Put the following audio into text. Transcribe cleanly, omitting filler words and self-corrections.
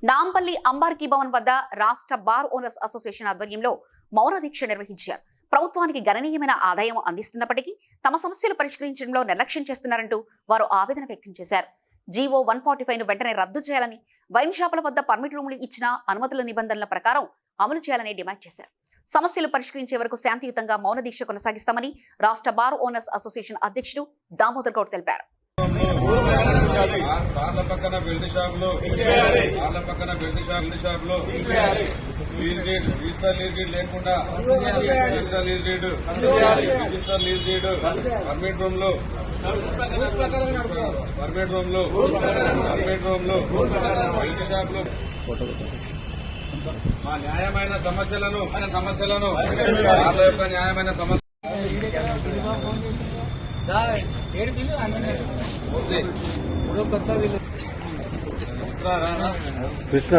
నాంపల్లి అంబార్కీ భవన్ వద్ద రాష్ట్ర bar owners association ఆధ్వర్యంలో మౌన దీక్ష నిర్వహించారు. ప్రభుత్వానికి గణనీయమైన ఆదాయం అందిస్తున్నప్పటికీ తమ సమస్యలు పరిష్కరించడంలో నిర్లక్ష్యం చేస్తున్నారంటూ వారు ఆవేదన వ్యక్తం చేశారు. జీవో 145ను వెంటనే రద్దు చేయాలని, వైన్ షాపుల వద్ద పర్మిట్ రూములు ఇచ్చిన అనుమతుల నిబంధనల ప్రకారం అమలు చేయాలని డిమాండ్ చేశారు. సమస్యలు పరిష్కరించే వరకు శాంతియుతంగా మౌన దీక్ష కొనసాగిస్తామని రాష్ట్ర బార్ ఓనర్స్ అసోసియేషన్ అధ్యక్షుడు దామోదర్ గౌడ్ తెలిపారు. బార్ల పక్కన బెల్ట్ షాపులు రిజిస్టర్ లీజ్ రీడ్ లేకుండా రిజిస్టర్ లీజ్ రీడ్ పర్మిట్ రూమ్లు బెల్ట్ షాపులు మా న్యాయమైన సమస్యలను వాళ్ళ యొక్క న్యాయమైన సమస్య కృష్ణ